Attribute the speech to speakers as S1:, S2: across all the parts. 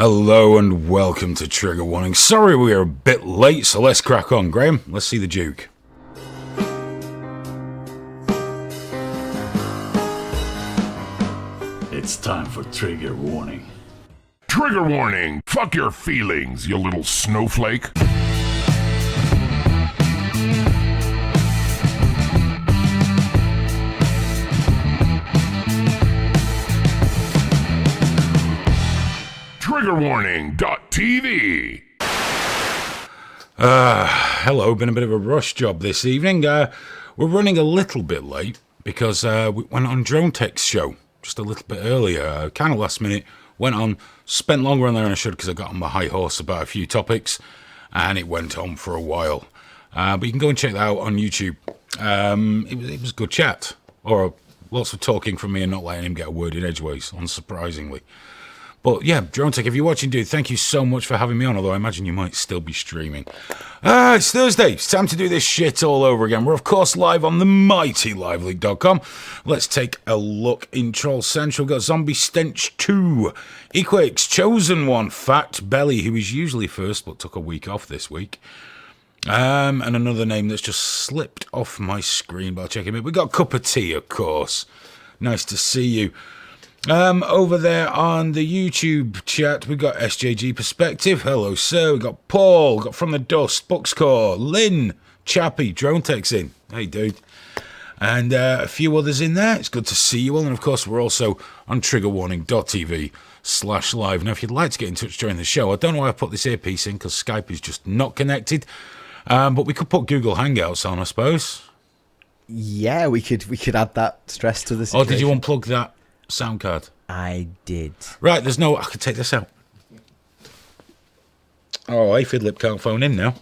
S1: Hello and welcome to Trigger Warning. Sorry we are a bit late, so let's crack on. Graham, let's see the Duke.
S2: It's time for Trigger Warning.
S3: Trigger warning! Fuck your feelings, you little snowflake. Triggerwarning.tv.
S1: Hello, been a bit of a rush job this evening. We're running a little bit late because we went on Drone Tech's show just a little bit earlier, kind of last minute. Went on, spent longer on there than I should because I got on my high horse about a few topics, and it went on for a while. But you can go and check that out on YouTube. It was a good chat, or lots of talking from me and not letting him get a word in edgeways, unsurprisingly. But yeah, Drone Tech, if you're watching, dude, thank you so much for having me on, although I imagine you might still be streaming. It's Thursday. It's time to do this shit all over again. We're, of course, live on the mighty liveleague.com. Let's take a look in Troll Central. We've got Zombie Stench 2, Equake's Chosen One, Fat Belly, who is usually first but took a week off this week. And another name that's just slipped off my screen, but I'll check him out. We've got Cup of Tea, of course. Nice to see you. Over there on the YouTube chat, we got SJG Perspective. Hello, sir. We got Paul. We got From the Dust, Buckscore, Lynn, Chappie, Drone Tech's in. Hey, dude. And a few others in there. It's good to see you all. And of course, we're also on triggerwarning.tv/live. Now, if you'd like to get in touch during the show, I don't know why I put this earpiece in because Skype is just not connected. But we could put Google Hangouts on, I suppose.
S4: Yeah, we could add that stress to the situation.
S1: Or did you unplug that sound card?
S4: I did.
S1: Right, I could take this out. Oh, Aphid can't phone in now.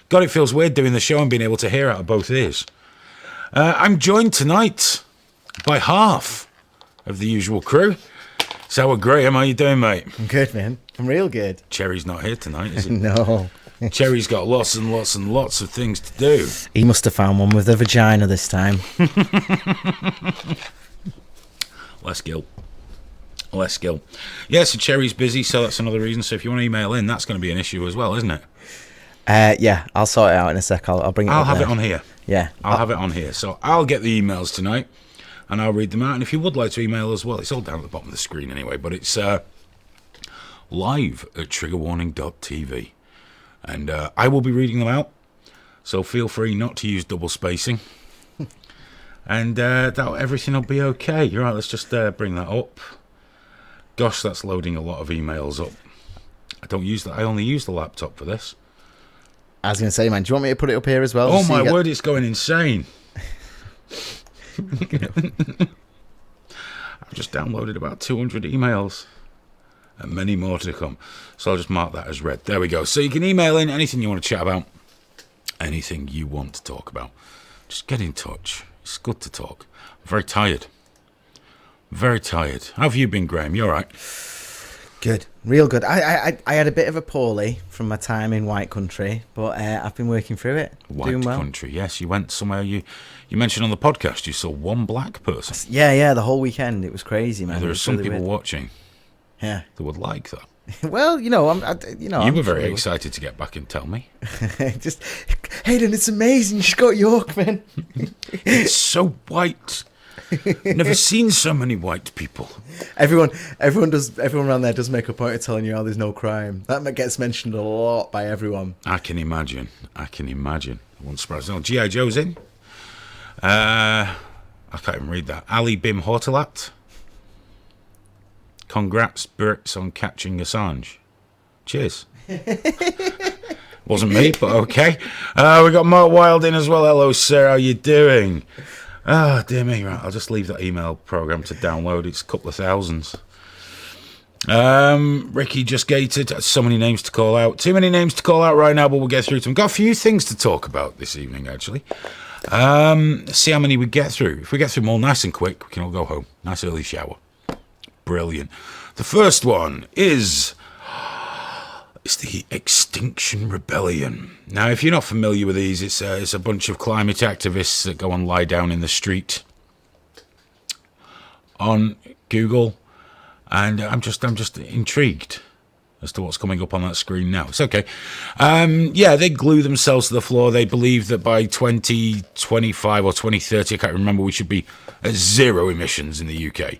S1: God, it feels weird doing the show and being able to hear out of both ears. I'm joined tonight by half of the usual crew. So, Graham, how you doing, mate?
S4: I'm good, man. I'm real good.
S1: Cherry's not here tonight, is he?
S4: No.
S1: Cherry's got lots and lots and lots of things to do.
S4: He must have found one with a vagina this time.
S1: Less guilt. Yeah, so Cherry's busy, so that's another reason. So if you want to email in, that's going to be an issue as well, isn't it?
S4: Yeah, I'll sort it out in a sec. I'll bring it
S1: I'll
S4: up
S1: have
S4: there.
S1: it on here.
S4: Yeah.
S1: I'll have it on here. So I'll get the emails tonight, and I'll read them out. And if you would like to email as well, it's all down at the bottom of the screen anyway, but it's live at triggerwarning.tv. And I will be reading them out, so feel free not to use double spacing. And everything will be okay. You're right, let's just bring that up. Gosh, that's loading a lot of emails up. I don't use that. I only use the laptop for this.
S4: I was going to say, man, do you want me to put it up here as well?
S1: Oh, my word, it's going insane. I've just downloaded about 200 emails. And many more to come. So I'll just mark that as read. There we go. So you can email in anything you want to chat about. Anything you want to talk about. Just get in touch. It's good to talk. I'm very tired. Very tired. How have you been, Graham? You all right?
S4: Good. Real good. I had a bit of a poorly from my time in White Country, but I've been working through it.
S1: White Country, yes. You went somewhere. You mentioned on the podcast you saw one black person.
S4: Yeah, the whole weekend. It was crazy, man.
S1: There are some people watching.
S4: Yeah.
S1: That would like that.
S4: Well, you
S1: were very excited to get back and tell me.
S4: Just, Hayden, it's amazing. You got York, man.
S1: It's so white. Never seen so many white people.
S4: Everyone around there does make a point of telling you how there's no crime. That gets mentioned a lot by everyone.
S1: I can imagine. I won't surprise me. G.I. Joe's in. I can't even read that. Ali Bim Hortalat. Congrats, Brits, on catching Assange. Cheers. Wasn't me, but okay. We got Mark Wild in as well. Hello, sir. How you doing? Oh, dear me. Right, I'll just leave that email program to download. It's a couple of thousands. Ricky just gated. So many names to call out. Too many names to call out right now, but we'll get through to them. Got a few things to talk about this evening, actually. See how many we get through. If we get through them all nice and quick, we can all go home. Nice early shower. Brilliant. The first one is the Extinction Rebellion. Now, if you're not familiar with these, it's a bunch of climate activists that go and lie down in the street on Google, and I'm just intrigued. as to what's coming up on that screen now. It's okay. Yeah, they glue themselves to the floor. They believe that by 2025 or 2030, I can't remember, we should be at zero emissions in the UK.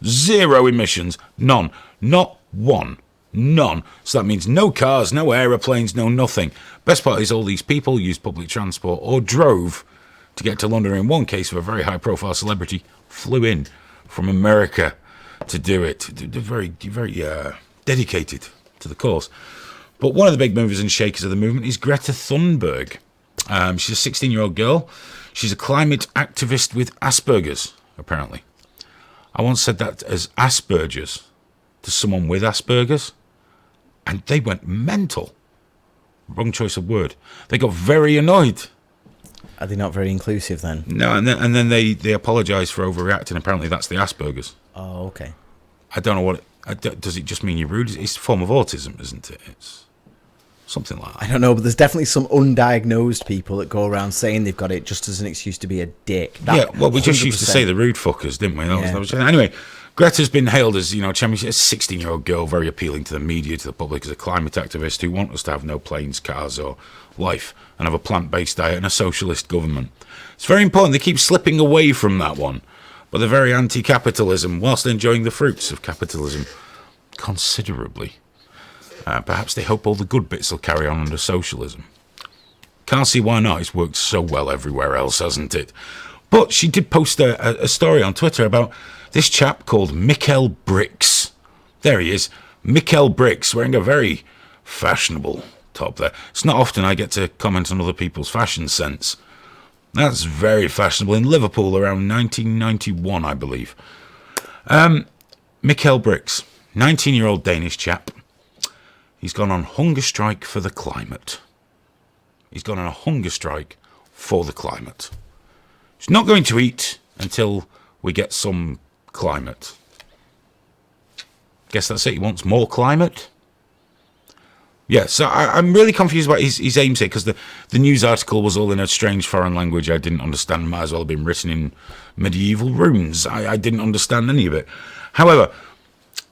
S1: Zero emissions. None. Not one. None. So that means no cars, no aeroplanes, no nothing. Best part is all these people used public transport or drove to get to London. In one case, of a very high-profile celebrity flew in from America to do it. They're very, very dedicated to the cause. But one of the big movers and shakers of the movement is Greta Thunberg. She's a 16-year-old girl. She's a climate activist with Asperger's, apparently. I once said that as Asperger's to someone with Asperger's, and they went mental. Wrong choice of word. They got very annoyed.
S4: Are they not very inclusive then?
S1: No, and then they apologised for overreacting. Apparently that's the Asperger's.
S4: Oh, okay.
S1: I don't know what... does it just mean you're rude? It's a form of autism, isn't it? It's something like that.
S4: I don't know, but there's definitely some undiagnosed people that go around saying they've got it just as an excuse to be a dick.
S1: Yeah, well, we just used to say the rude fuckers, didn't we? That was, anyway, Greta's been hailed as, champion. She's a 16-year-old girl, very appealing to the media, to the public, as a climate activist who want us to have no planes, cars, or life, and have a plant-based diet and a socialist government. It's very important. They keep slipping away from that one, but they're very anti-capitalism, whilst enjoying the fruits of capitalism considerably. Perhaps they hope all the good bits will carry on under socialism. Can't see why not. It's worked so well everywhere else, hasn't it? But she did post a story on Twitter about this chap called Mikkel Brix. There he is. Mikkel Brix, wearing a very fashionable top there. It's not often I get to comment on other people's fashion sense. That's very fashionable. In Liverpool around 1991, I believe. Mikkel Brix, 19-year-old Danish chap. He's gone on hunger strike for the climate. He's gone on a hunger strike for the climate. He's not going to eat until we get some climate. Guess that's it. He wants more climate. Yeah, so I'm really confused about his aims here, because the news article was all in a strange foreign language I didn't understand. Might as well have been written in medieval runes. I didn't understand any of it. However,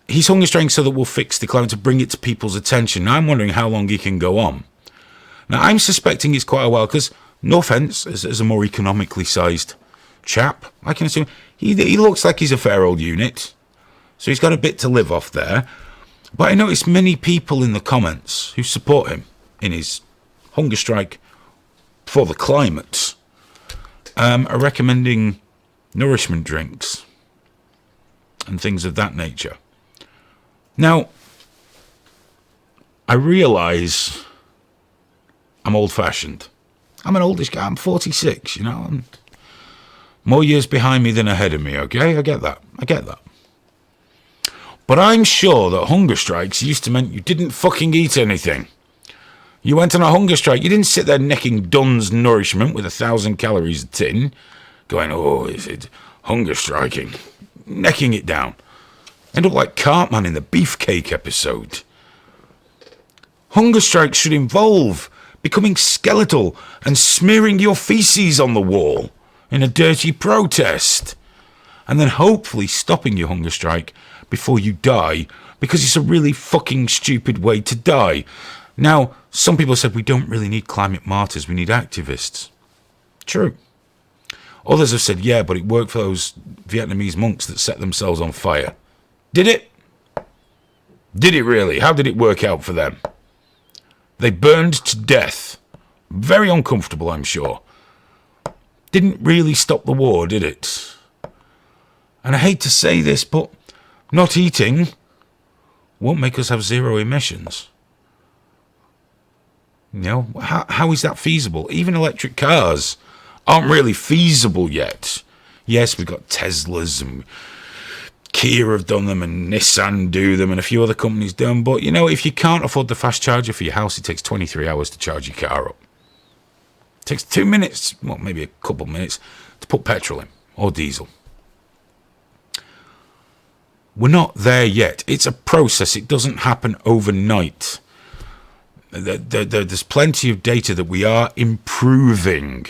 S1: he's hunger striking so that we'll fix the climate, to bring it to people's attention. Now, I'm wondering how long he can go on. Now, I'm suspecting it's quite a while, because, no offence, as a more economically sized chap, I can assume he looks like he's a fair old unit, so he's got a bit to live off there. But I noticed many people in the comments who support him in his hunger strike for the climate are recommending nourishment drinks and things of that nature. Now, I realise I'm old-fashioned. I'm an oldish guy. I'm 46, I'm more years behind me than ahead of me, okay? I get that. But I'm sure that hunger strikes used to mean you didn't fucking eat anything. You went on a hunger strike. You didn't sit there necking Dunn's nourishment with 1,000 calories a tin, going, oh, is it hunger striking? Necking it down. End up like Cartman in the Beefcake episode. Hunger strikes should involve becoming skeletal and smearing your feces on the wall in a dirty protest, and then hopefully stopping your hunger strike before you die, because it's a really fucking stupid way to die. Now, some people said we don't really need climate martyrs, we need activists. True. Others have said, yeah, but it worked for those Vietnamese monks that set themselves on fire. Did it? Did it really? How did it work out for them? They burned to death. Very uncomfortable, I'm sure. Didn't really stop the war, did it? And I hate to say this, but not eating won't make us have zero emissions. How is that feasible? Even electric cars aren't really feasible yet. Yes, we've got Teslas, and Kia have done them, and Nissan do them, and a few other companies do them. But, if you can't afford the fast charger for your house, it takes 23 hours to charge your car up. It takes 2 minutes, well, maybe a couple minutes, to put petrol in, or diesel. We're not there yet. It's a process. It doesn't happen overnight. There's plenty of data that we are improving.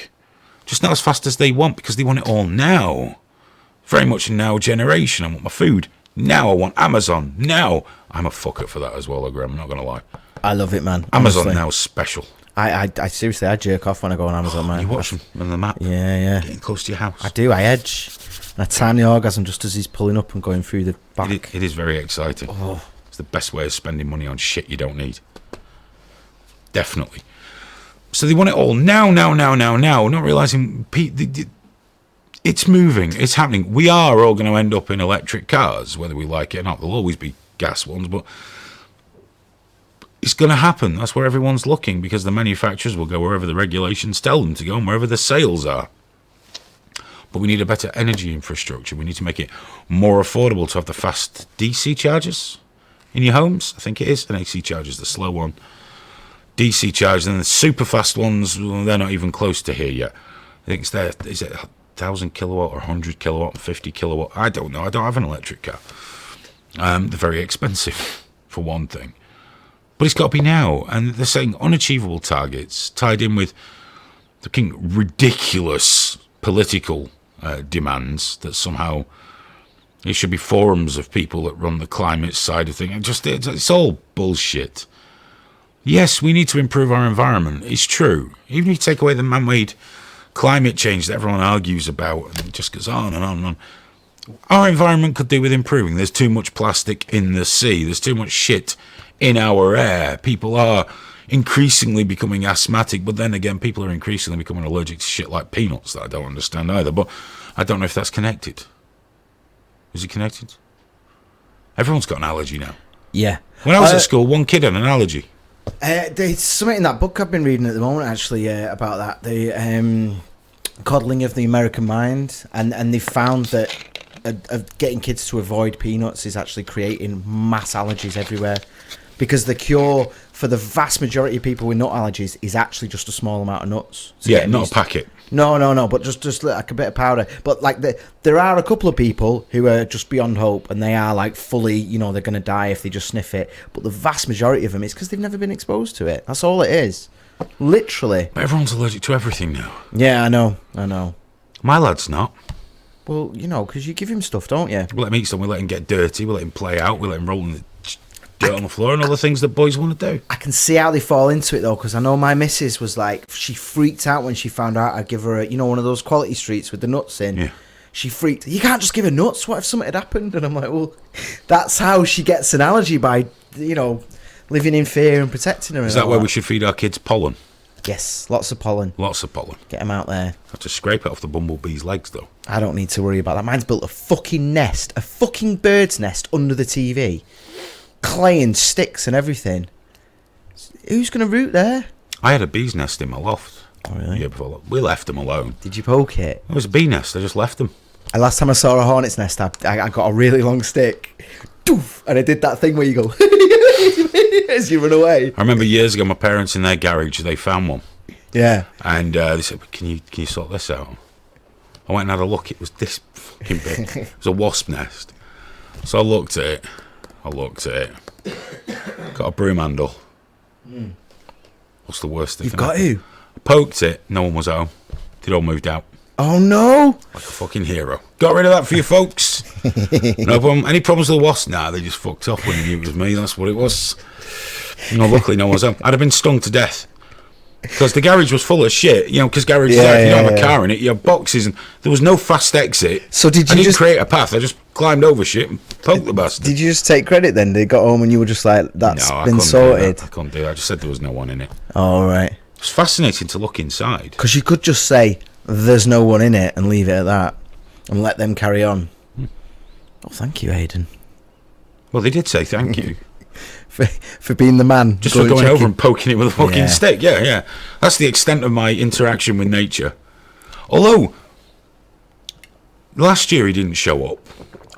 S1: Just not as fast as they want, because they want it all now. Very much a now generation. I want my food Now I want Amazon. Now I'm a fucker for that as well, Graham. I'm not going to lie.
S4: I love it, man.
S1: Amazon
S4: honestly.
S1: now is special.
S4: I seriously, I jerk off when I go on Amazon, man.
S1: You watch them on the map.
S4: Yeah.
S1: Getting close to your house.
S4: I do. I edge. And I time the orgasm just as he's pulling up and going through the back.
S1: It is very exciting.
S4: Oh.
S1: It's the best way of spending money on shit you don't need. Definitely. So they want it all now, not realising it's moving, it's happening. We are all going to end up in electric cars, whether we like it or not. There'll always be gas ones, but it's going to happen. That's where everyone's looking, because the manufacturers will go wherever the regulations tell them to go and wherever the sales are. But we need a better energy infrastructure. We need to make it more affordable to have the fast DC chargers in your homes. I think it is. An AC charger is the slow one. DC chargers, and the super fast ones, well, they're not even close to here yet. I think it's there. Is it 1,000 kilowatt or 100 kilowatt, 50 kilowatt? I don't know. I don't have an electric car. They're very expensive, for one thing. But it's got to be now. And they're saying unachievable targets tied in with looking ridiculous political demands that somehow there should be forums of people that run the climate side of things. It's all bullshit. Yes, we need to improve our environment. It's true. Even if you take away the man-made climate change that everyone argues about, and it just goes on and on and on. Our environment could do with improving. There's too much plastic in the sea. There's too much shit in our air. People are increasingly becoming asthmatic, but then again, people are increasingly becoming allergic to shit like peanuts that I don't understand either. But I don't know if that's connected. Is it connected? Everyone's got an allergy now.
S4: Yeah.
S1: When I was at school, one kid had an allergy.
S4: There's something in that book I've been reading at the moment, actually, about that. The coddling of the American mind. And they found that getting kids to avoid peanuts is actually creating mass allergies everywhere. Because the cure for the vast majority of people with nut allergies is actually just a small amount of nuts. So
S1: Yeah, not a packet.
S4: No, but just like a bit of powder. But like there are a couple of people who are just beyond hope, and they are like fully, they're going to die if they just sniff it. But the vast majority of them is because they've never been exposed to it. That's all it is. Literally.
S1: But everyone's allergic to everything now.
S4: Yeah, I know.
S1: My lad's not.
S4: Well, because you give him stuff, don't you?
S1: We let him eat something, we let him get dirty, we let him play out, we let him roll in the dirt on the floor and all the things that boys want to do.
S4: I can see how they fall into it, though, because I know my missus was like, she freaked out when she found out I'd give her one of those quality streets with the nuts in.
S1: Yeah.
S4: She freaked. You can't just give her nuts. What if something had happened? And I'm like, well, that's how she gets an allergy, by, living in fear and protecting her.
S1: Is that where we should feed our kids pollen?
S4: Yes, lots of pollen.
S1: Lots of pollen.
S4: Get them out there.
S1: Have to scrape it off the bumblebee's legs, though.
S4: I don't need to worry about that. Mine's built a fucking nest, a fucking bird's nest under the TV. Clay and sticks and everything. Who's going to root there?
S1: I had a bee's nest in my loft.
S4: Oh, really?
S1: Yeah, before we left them alone.
S4: Did you poke it?
S1: It was a bee nest. I just left them.
S4: Last time I saw a hornet's nest, I got a really long stick. Doof, and I did that thing where you go as you run away.
S1: I remember years ago, my parents in their garage, they found one.
S4: Yeah.
S1: And they said, can you sort this out? I went and had a look. It was this fucking big. It was a wasp nest. So I looked at it. Got a broom handle. What's the worst thing?
S4: You've got to.
S1: Poked it. No one was home. They'd all moved out.
S4: Oh, no.
S1: Like a fucking hero. Got rid of that for you folks. No problem. Any problems with the wasp? Nah, they just fucked off when they knew it was me. That's what it was. Luckily no one was home. I'd have been stung to death. Because the garage was full of shit, because garages, if you don't have a car in it, you have boxes, and there was no fast exit.
S4: So I
S1: didn't create a path. I just climbed over shit and poked the bastard.
S4: Did you just take credit then? They got home and you were just like, that's been sorted?
S1: I couldn't do that. I just said there was no one in it.
S4: All right.
S1: It's fascinating to look inside.
S4: Because you could just say, there's no one in it, and leave it at that, and let them carry on. Oh, thank you, Aidan.
S1: Well, they did say thank you.
S4: For being the man.
S1: Just for going over and poking it with a fucking stick. Yeah. That's the extent of my interaction with nature. Although, last year he didn't show up.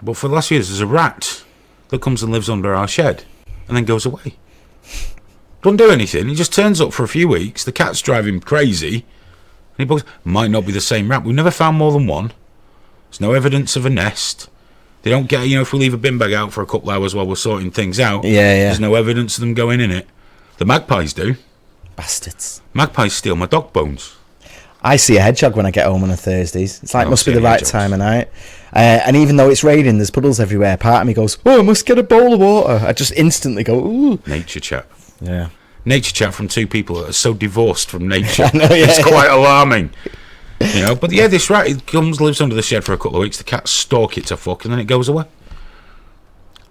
S1: But for the last few years, there's a rat that comes and lives under our shed and then goes away. Doesn't do anything. He just turns up for a few weeks. The cats drive him crazy. And he might not be the same rat. We've never found more than one. There's no evidence of a nest. They don't get, if we leave a bin bag out for a couple hours while we're sorting things out, there's no evidence of them going in it. The magpies do.
S4: Bastards.
S1: Magpies steal my dog bones.
S4: I see a hedgehog when I get home on a Thursdays. It's like,
S1: I
S4: must be
S1: don't
S4: the
S1: see any
S4: right time of night. And even though it's raining, there's puddles everywhere. Part of me goes, oh, I must get a bowl of water. I just instantly go, ooh.
S1: Nature chat.
S4: Yeah.
S1: Nature chat from two people that are so divorced from nature.
S4: I know, yeah.
S1: It's quite alarming. You know, but yeah, this rat, it comes, lives under the shed for a couple of weeks. The cats stalk it to fuck, and then it goes away.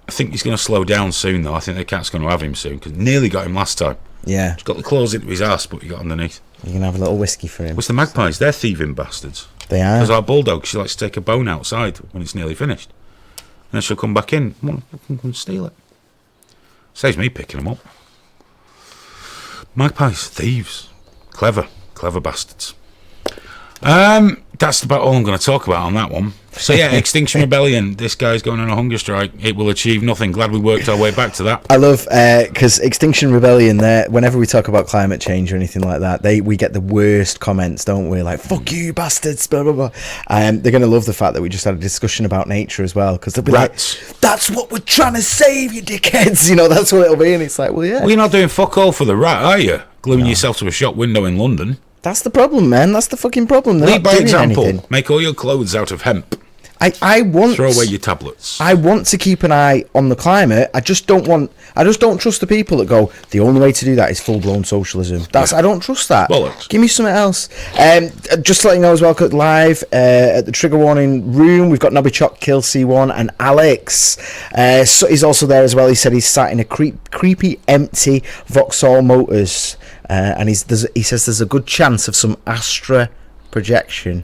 S1: I think he's going to slow down soon, though. I think the cat's going to have him soon, because nearly got him last time.
S4: Yeah.
S1: He's got the claws into his ass, but he got underneath.
S4: You can have a little whiskey for him.
S1: What's the magpies? They're thieving bastards.
S4: They are.
S1: Because our bulldog, she likes to take a bone outside when it's nearly finished. And then she'll come back in and steal it. Saves me picking them up. Magpies, thieves. Clever bastards. That's about all I'm going to talk about on that one. So yeah, Extinction Rebellion. This guy's going on a hunger strike. It will achieve nothing. Glad we worked our way back to that.
S4: I love because Extinction Rebellion. Whenever we talk about climate change or anything like that, we get the worst comments, don't we? Like "fuck you, bastards," blah blah blah. They're going to love the fact that we just had a discussion about nature as well, because they'll be
S1: Rats.
S4: like, "That's what we're trying to save, you dickheads." You know, that's what it'll be, and it's like, well, yeah.
S1: Well, you're not doing fuck all for the rat, are you? Gluing yourself to a shop window in London.
S4: That's the problem, man. That's the fucking problem. They're
S1: Lead
S4: not
S1: by
S4: doing
S1: example.
S4: anything.
S1: Make all your clothes out of hemp.
S4: I want
S1: Throw away your tablets.
S4: I want to keep an eye on the climate. I just don't trust the people that go, the only way to do that is full blown socialism. I don't trust that.
S1: Bollocks.
S4: Give me something else. Just to let you know as well, live at the Trigger Warning room, we've got Nobby Chock, Kill C1, and Alex. So he's also there as well. He said he's sat in a creepy, empty Vauxhall Motors, and he says there's a good chance of some Astra projection.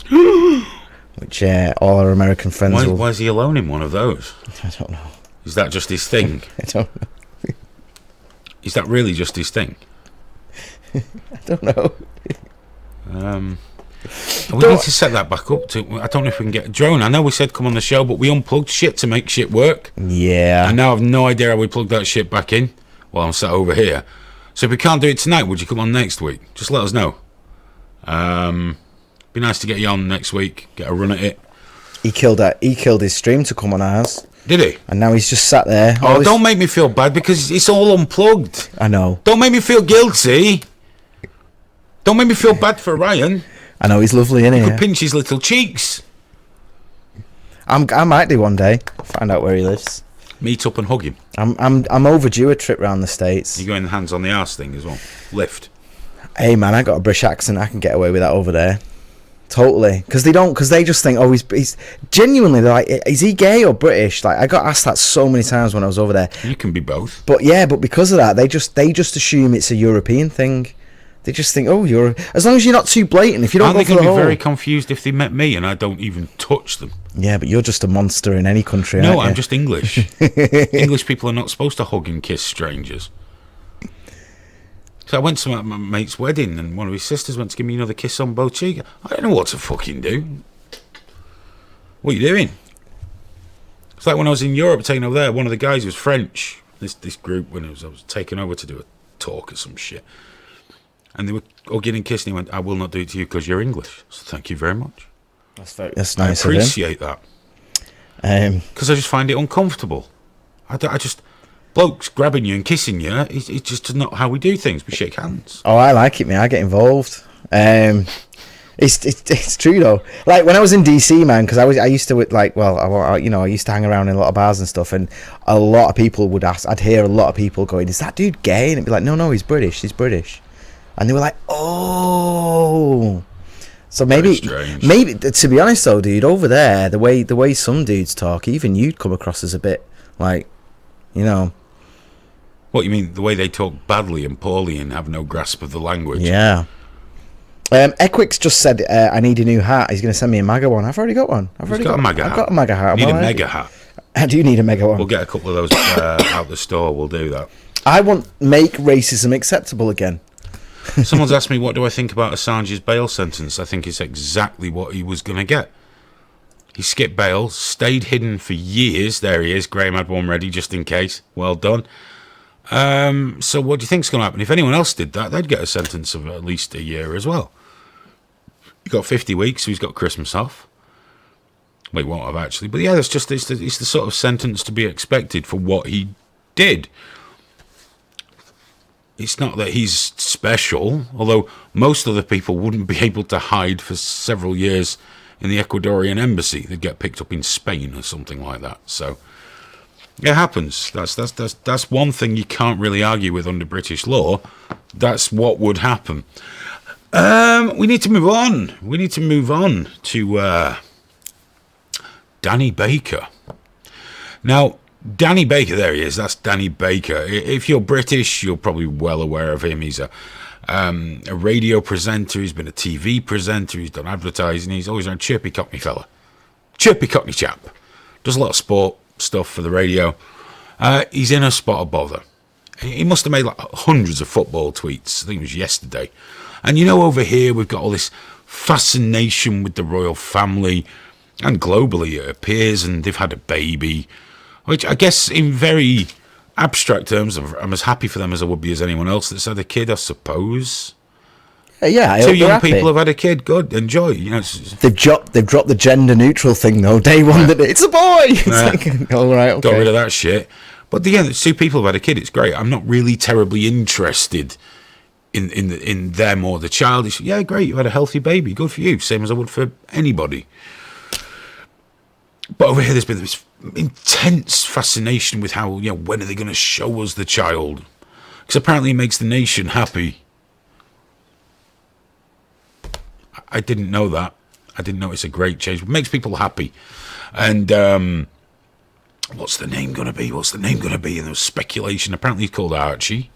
S4: Which all our American friends
S1: Why is he alone in one of those?
S4: I don't know.
S1: Is that just his thing?
S4: I don't know.
S1: Is that really just his thing?
S4: I don't know.
S1: We need to set that back up. I don't know if we can get a drone. I know we said come on the show, but we unplugged shit to make shit work.
S4: Yeah.
S1: And now I've no idea how we plugged that shit back in while I'm sat over here. So if we can't do it tonight, would you come on next week? Just let us know. Be nice to get you on next week. Get a run at it.
S4: He killed his stream to come on ours.
S1: Did he?
S4: And now he's just sat there.
S1: Oh, don't make me feel bad because it's all unplugged.
S4: I know.
S1: Don't make me feel guilty. Don't make me feel bad for Ryan.
S4: I know, he's lovely, isn't he?
S1: You could pinch his little cheeks.
S4: I might do one day. Find out where he lives.
S1: Meet up and hug him.
S4: I'm overdue a trip round the States.
S1: You going hands on the arse thing as well. Lift.
S4: Hey man, I got a British accent. I can get away with that over there. Totally, because they just think, oh, he's genuinely, they're like, is he gay or British? Like, I got asked that so many times when I was over there.
S1: You can be both.
S4: But because of that, they just assume it's a European thing. They just think, oh, as long as you're not too blatant. If you don't
S1: Aren't
S4: go
S1: they
S4: for
S1: going
S4: the
S1: to be
S4: whole,
S1: very confused if they met me and I don't even touch them?
S4: yeah, but you're just a monster in any country.
S1: No,
S4: aren't you?
S1: I'm just English. English people are not supposed to hug and kiss strangers. So I went to my mate's wedding and one of his sisters went to give me another kiss on both cheeks. I don't know what to fucking do. What are you doing? It's like when I was in Europe taking over there, one of the guys was French. This group, when I was taken over to do a talk or some shit. And they were hugging and kissing. He went, I will not do it to you because you're English. So thank you very much.
S4: That's
S1: I
S4: nice of him.
S1: appreciate that. Because I just find it uncomfortable. Blokes grabbing you and kissing you, it's just not how we do things. We shake hands.
S4: Oh, I like it, man. I get involved. It's true though. Like when I was in DC, man, because I used to I used to hang around in a lot of bars and stuff, and a lot of people would ask. I'd hear a lot of people going, "Is that dude gay?" And it'd be like, "No, he's British. He's British," and they were like, "Oh." So maybe, to be honest though, dude, over there, the way some dudes talk, even you'd come across as a bit like, you know.
S1: What you mean? The way they talk badly and poorly and have no grasp of the language?
S4: Yeah. Equix just said, I need a new hat. He's going to send me a MAGA one. I've already got one. I've got a MAGA hat. I've got a MAGA hat.
S1: You need a mega hat.
S4: I do need a mega one.
S1: We'll get a couple of those out the store. We'll do that.
S4: I want make racism acceptable again.
S1: Someone's asked me, what do I think about Assange's bail sentence? I think it's exactly what he was going to get. He skipped bail, stayed hidden for years. There he is. Graham had one ready just in case. Well done. So what do you think's going to happen? If anyone else did that, they'd get a sentence of at least a year as well. He got 50 weeks, so he's got Christmas off. Well, he won't have actually. But yeah, it's the sort of sentence to be expected for what he did. it's not that he's special, although most other people wouldn't be able to hide for several years in the Ecuadorian embassy. They'd get picked up in Spain or something like that. So it happens. That's one thing you can't really argue with under British law. That's what would happen. We need to move on. We need to move on to Danny Baker. Now, Danny Baker, there he is. That's Danny Baker. If you're British, you're probably well aware of him. He's a radio presenter. He's been a TV presenter. He's done advertising. He's always a chirpy Cockney fella. Chirpy Cockney chap. Does a lot of sport stuff for the radio. He's in a spot of bother. He must have made like hundreds of football tweets. I think it was yesterday. And you know, over here, we've got all this fascination with the royal family. And globally, it appears, and they've had a baby. Which I guess in very abstract terms, I'm as happy for them as I would be as anyone else that's had a kid, I suppose.
S4: Yeah,
S1: Two young people have had a kid. Good, enjoy. You know,
S4: they've dropped the gender neutral thing though. Day one, that it's a boy. It's like, all right, okay.
S1: Got rid of that shit. But yeah, two people have had a kid. It's great. I'm not really terribly interested in them or the child. It's, yeah, great. You had a healthy baby. Good for you. Same as I would for anybody. But over here, there's been this intense fascination with how, you know, when are they going to show us the child? Because apparently it makes the nation happy. I didn't know that. I didn't know it's a great change. It makes people happy. And what's the name going to be? What's the name going to be? And there was speculation. Apparently he's called Archie.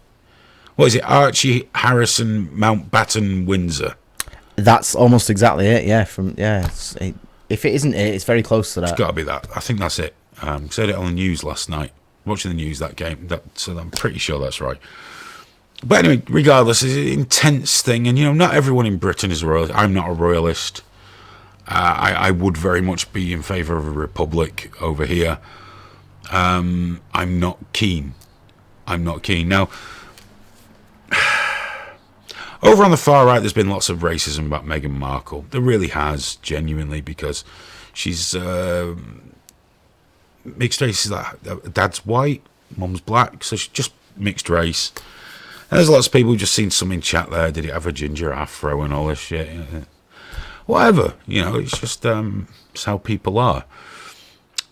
S1: What is it? Archie Harrison Mountbatten Windsor.
S4: That's almost exactly it, yeah. If it isn't it, it's very close to that.
S1: It's got to be that. I think that's it. Said it on the news last night. Watching the news that game. So I'm pretty sure that's right. But anyway, regardless, it's an intense thing. And, you know, not everyone in Britain is a royalist. I'm not a royalist. I would very much be in favour of a republic over here. I'm not keen. Now, over on the far right, there's been lots of racism about Meghan Markle. There really has, genuinely, because she's mixed race. Is like dad's white, mum's black, so she's just mixed race. And there's lots of people who've just seen some in chat there. Did he have a ginger afro and all this shit? Whatever, you know, it's just it's how people are.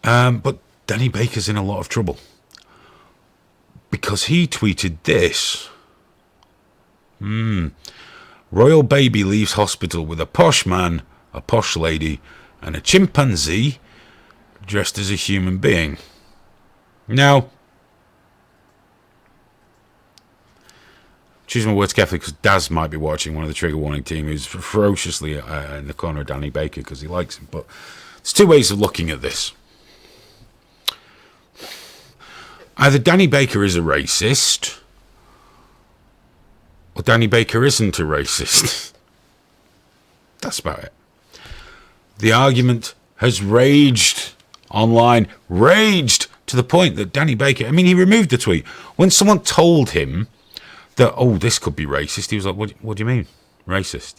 S1: But Danny Baker's in a lot of trouble because he tweeted this. Royal baby leaves hospital with a posh man, a posh lady, and a chimpanzee dressed as a human being. Now, choose my words carefully because Daz might be watching, one of the trigger warning team, who's ferociously in the corner of Danny Baker because he likes him. But there's two ways of looking at this. Either Danny Baker is a racist, or Danny Baker isn't a racist. That's about it. The argument has raged online, raged to the point that Danny Baker, I mean, he removed the tweet. When someone told him that, oh, this could be racist, he was like, what do you mean, racist?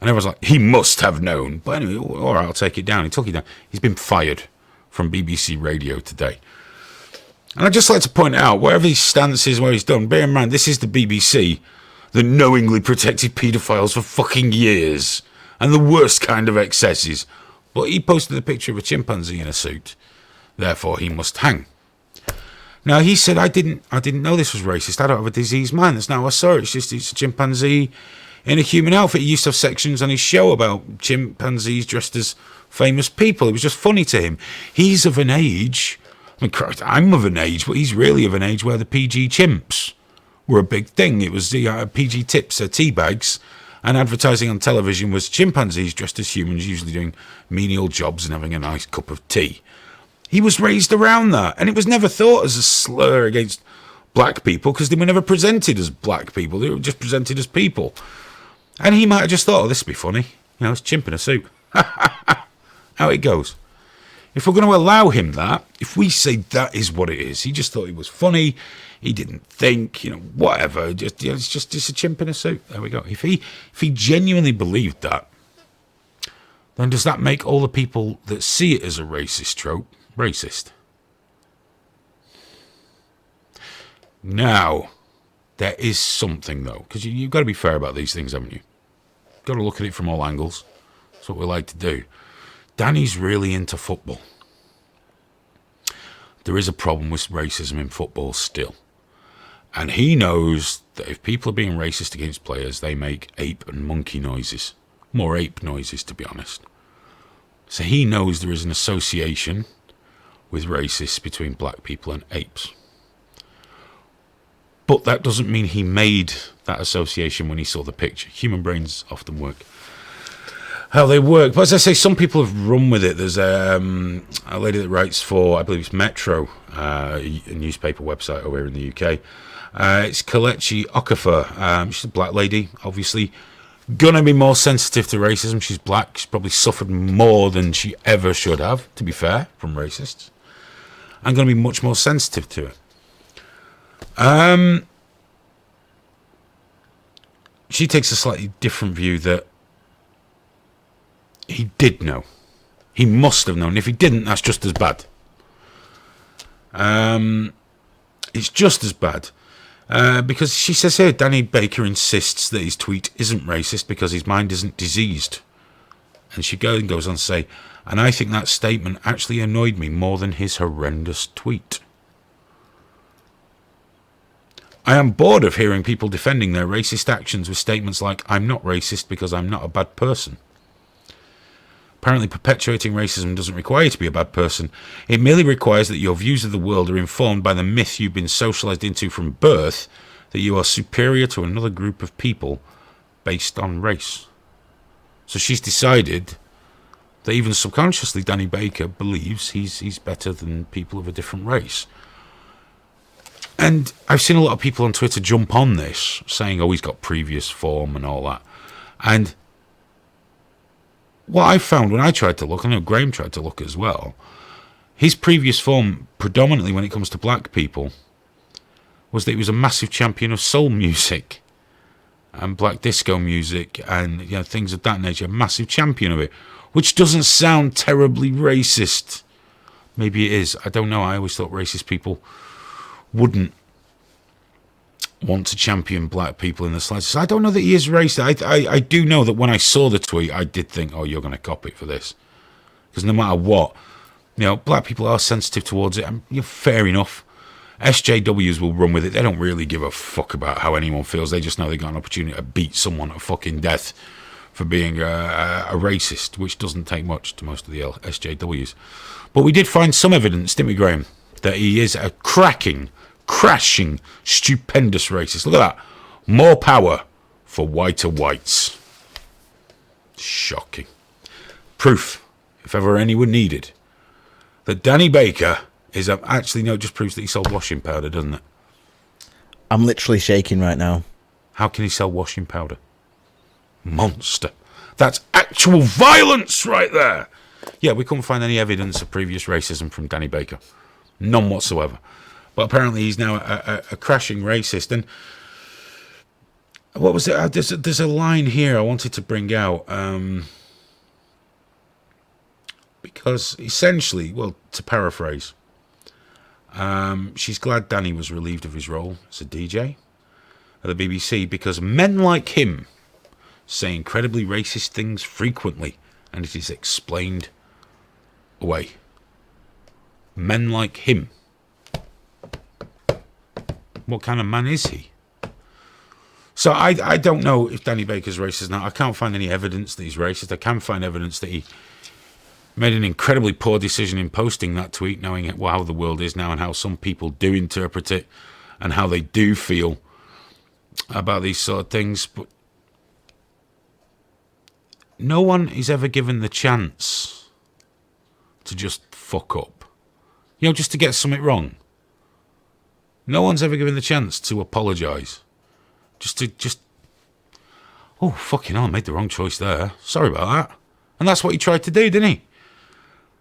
S1: And everyone's like, he must have known. But anyway, all right, I'll take it down. He took it down. He's been fired from BBC Radio today. And I'd just like to point out, wherever his stance is, where he's done, bear in mind, this is the BBC that knowingly protected paedophiles for fucking years. And the worst kind of excesses. But he posted a picture of a chimpanzee in a suit. Therefore, he must hang. Now, he said, I didn't know this was racist. I don't have a diseased mind. That's not how I saw it. It's a chimpanzee in a human outfit. He used to have sections on his show about chimpanzees dressed as famous people. It was just funny to him. He's of an age... I mean, I'm of an age, but he's really of an age where the PG chimps were a big thing. It was the PG tips, tea bags, and advertising on television was chimpanzees dressed as humans, usually doing menial jobs and having a nice cup of tea. He was raised around that, and it was never thought as a slur against black people because they were never presented as black people. They were just presented as people. And he might have just thought, oh, this would be funny. You know, it's chimp in a suit. How it goes. If we're going to allow him that, if we say that is what it is, he just thought it was funny, he didn't think, you know, whatever, it's just a chimp in a suit. There we go. If he genuinely believed that, then does that make all the people that see it as a racist trope racist? Now, there is something, though, because you've got to be fair about these things, haven't you? Got to look at it from all angles. That's what we like to do. Danny's really into football. There is a problem with racism in football still. And he knows that if people are being racist against players, they make ape and monkey noises. More ape noises, to be honest. So he knows there is an association with racists between black people and apes. But that doesn't mean he made that association when he saw the picture. Human brains often work how they work. But as I say, some people have run with it. There's a lady that writes for, I believe it's Metro, a newspaper website over here in the UK. It's Kelechi Okafor. She's a black lady, obviously. Gonna be more sensitive to racism. She's black. She's probably suffered more than she ever should have, to be fair, from racists. I'm gonna be much more sensitive to it. She takes a slightly different view that he did know. He must have known. If he didn't, that's just as bad. It's just as bad. Because she says here, Danny Baker insists that his tweet isn't racist because his mind isn't diseased. And she goes on to say, and I think that statement actually annoyed me more than his horrendous tweet. I am bored of hearing people defending their racist actions with statements like, I'm not racist because I'm not a bad person. Apparently perpetuating racism doesn't require you to be a bad person. It merely requires that your views of the world are informed by the myth you've been socialized into from birth that you are superior to another group of people based on race. So she's decided that even subconsciously Danny Baker believes he's better than people of a different race. And I've seen a lot of people on Twitter jump on this, saying, oh, he's got previous form and all that. And what I found when I tried to look, I know Graham tried to look as well, his previous form, predominantly when it comes to black people, was that he was a massive champion of soul music and black disco music and things of that nature, a massive champion of it, which doesn't sound terribly racist. Maybe it is. I don't know. I always thought racist people wouldn't want to champion black people in the slightest. I don't know that he is racist. I do know that when I saw the tweet, I did think, oh, you're going to cop it for this. Because no matter what, black people are sensitive towards it. And fair enough. SJWs will run with it. They don't really give a fuck about how anyone feels. They just know they got an opportunity to beat someone to fucking death for being a racist, which doesn't take much to most of the SJWs. But we did find some evidence, didn't we, Graham, that he is a crashing, stupendous racist. Look at that. More power for whiter whites. Shocking. Proof, if ever anyone needed, that Danny Baker is actually, no, it just proves that he sold washing powder, doesn't it?
S4: I'm literally shaking right now.
S1: How can he sell washing powder? Monster. That's actual violence right there. Yeah, we couldn't find any evidence of previous racism from Danny Baker. None whatsoever. But apparently he's now a crashing racist. And what was it? There's a line here I wanted to bring out. Because essentially, well, to paraphrase, she's glad Danny was relieved of his role as a DJ at the BBC because men like him say incredibly racist things frequently and it is explained away. Men like him. What kind of man is he? So I don't know if Danny Baker's racist now. I can't find any evidence that he's racist. I can find evidence that he made an incredibly poor decision in posting that tweet, knowing how the world is now and how some people do interpret it and how they do feel about these sort of things. But no one is ever given the chance to just fuck up. Just to get something wrong. No one's ever given the chance to apologise. Oh, fucking hell, I made the wrong choice there. Sorry about that. And that's what he tried to do, didn't he?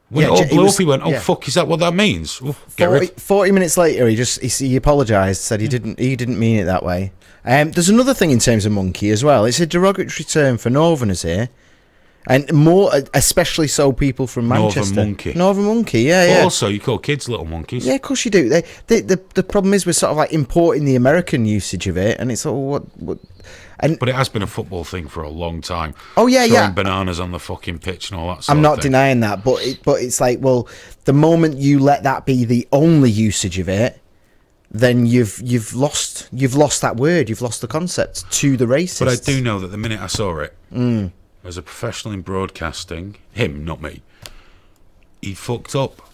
S1: When it all blew up, he went, oh, fuck, is that what that means? Ooh,
S4: 40 minutes later, he apologised, said he didn't mean it that way. There's another thing in terms of monkey as well. It's a derogatory term for northerners here. And more, especially so people from Manchester. Northern Monkey,
S1: But
S4: yeah.
S1: also, you call kids little monkeys.
S4: Yeah, of course you do. The problem is we're sort of like importing the American usage of it, and it's all what. And
S1: But it has been a football thing for a long time.
S4: Oh, yeah,
S1: Throwing
S4: yeah.
S1: bananas on the fucking pitch and all that sort
S4: I'm
S1: of
S4: not
S1: thing.
S4: denying that, but it's like, well, the moment you let that be the only usage of it, then you've lost that word, you've lost the concept to the racists.
S1: But I do know that the minute I saw it, as a professional in broadcasting, him, not me, he fucked up.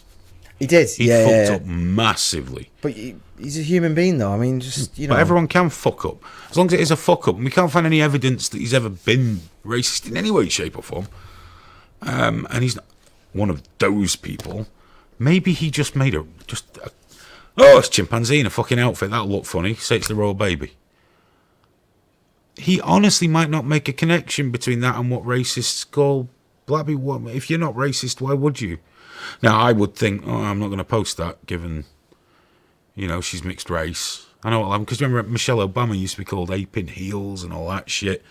S4: He did,
S1: He fucked up massively.
S4: But he's a human being, though. I mean, just, you know.
S1: But everyone can fuck up. As long as it is a fuck up. And we can't find any evidence that he's ever been racist in any way, shape or form. And he's not one of those people. Maybe he just made it's chimpanzee in a fucking outfit. That'll look funny. Say it's the royal baby. He honestly might not make a connection between that and what racists call black people. If you're not racist, why would you? Now, I would think, I'm not going to post that, given, she's mixed race. I know what I'm, because remember Michelle Obama used to be called ape in heels and all that shit.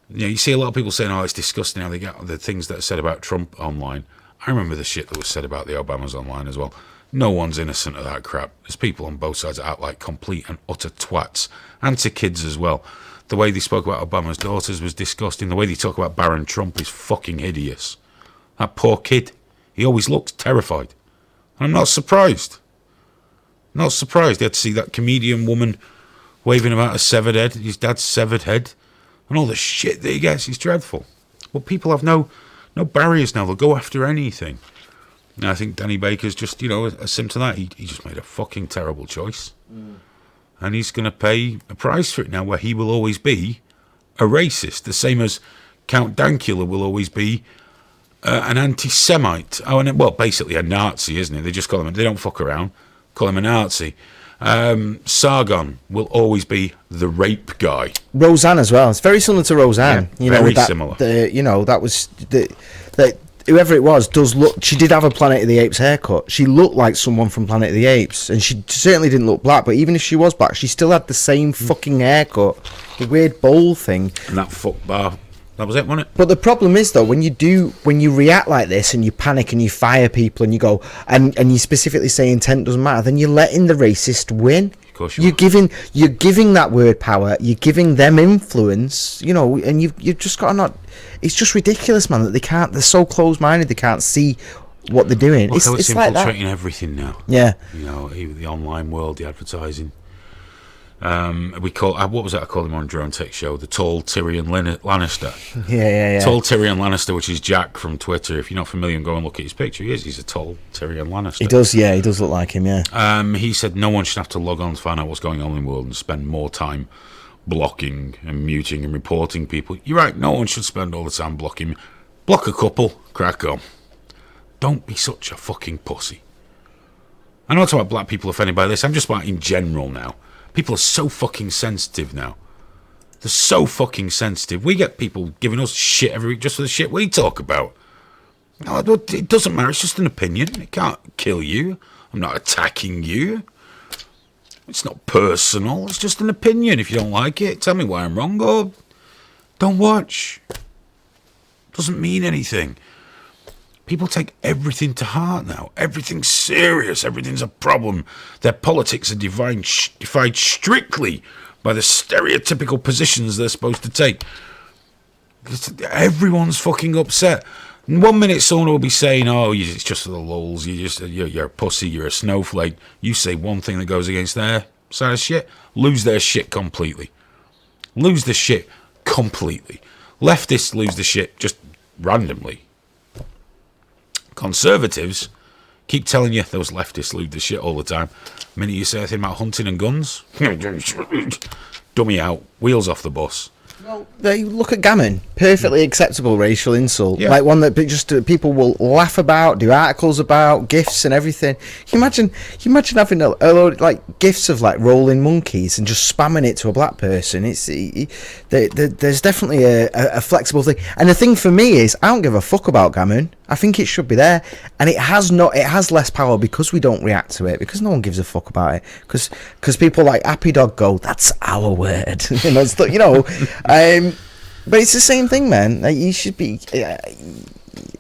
S1: You see a lot of people saying, it's disgusting how they get the things that are said about Trump online. I remember the shit that was said about the Obamas online as well. No one's innocent of that crap. There's people on both sides that act like complete and utter twats. And to kids as well. The way they spoke about Obama's daughters was disgusting. The way they talk about Barron Trump is fucking hideous. That poor kid. He always looks terrified. And I'm not surprised. Not surprised. He had to see that comedian woman waving about a severed head, his dad's severed head, and all the shit that he gets. He's dreadful. But people have no barriers now. They'll go after anything. And I think Danny Baker's just, a symptom of that. He just made a fucking terrible choice. And he's going to pay a price for it now, where he will always be a racist. The same as Count Dankula will always be an anti-Semite. Basically a Nazi, isn't he? They just call him, they don't fuck around, call him a Nazi. Sargon will always be the rape guy.
S4: Roseanne as well. It's very similar to Roseanne.
S1: Yeah, very similar.
S4: That was whoever it was does look. She did have a Planet of the Apes haircut. She looked like someone from Planet of the Apes, and she certainly didn't look black. But even if she was black, she still had the same fucking haircut, the weird bowl thing,
S1: and that fuck bar. That was it, wasn't it?
S4: But the problem is, though, when you react like this and you panic and you fire people and you go and you specifically say intent doesn't matter, then you're letting the racist win.
S1: Of course
S4: you're giving that word power. You're giving them influence. And you've just got to not. It's just ridiculous, man. That they can't. They're so close-minded. They can't see what they're doing.
S1: Look how it's infiltrating
S4: like
S1: everything now.
S4: Yeah.
S1: Even the online world, the advertising. We call what was that? I called him on Drone Tech Show, the tall Tyrion Lannister.
S4: Yeah.
S1: Tall Tyrion Lannister, which is Jack from Twitter. If you're not familiar, go and look at his picture. He's a tall Tyrion Lannister.
S4: He does look like him. Yeah.
S1: He said no one should have to log on to find out what's going on in the world and spend more time blocking and muting and reporting people. You're right. No one should spend all the time blocking. Block a couple, crack on. Don't be such a fucking pussy. I'm not talking about black people offended by this. I'm just about in general now. People are so fucking sensitive now. They're so fucking sensitive. We get people giving us shit every week just for the shit we talk about. No, it doesn't matter. It's just an opinion. It can't kill you. I'm not attacking you. It's not personal. It's just an opinion. If you don't like it, tell me why I'm wrong or don't watch. Doesn't mean anything. People take everything to heart now. Everything's serious. Everything's a problem. Their politics are defined strictly by the stereotypical positions they're supposed to take. Everyone's fucking upset. In 1 minute, someone will be saying, it's just for the lulz. You're a pussy. You're a snowflake. You say one thing that goes against their side of shit, lose their shit completely. Lose the shit completely. Leftists lose the shit just randomly. Conservatives keep telling you those leftists lose the shit all the time. The minute you say anything about hunting and guns, dummy out, wheels off the bus.
S4: Well, they look at gammon, perfectly acceptable racial insult,
S1: yeah.
S4: Like one that just people will laugh about, do articles about, gifs and everything. Can you imagine having a load like gifs of like rolling monkeys and just spamming it to a black person? There's definitely a flexible thing, and the thing for me is I don't give a fuck about gammon. I think it should be there, and it has less power because we don't react to it, because no one gives a fuck about it, because people like Happy Dog go, that's our word. But it's the same thing, man. Like, you should be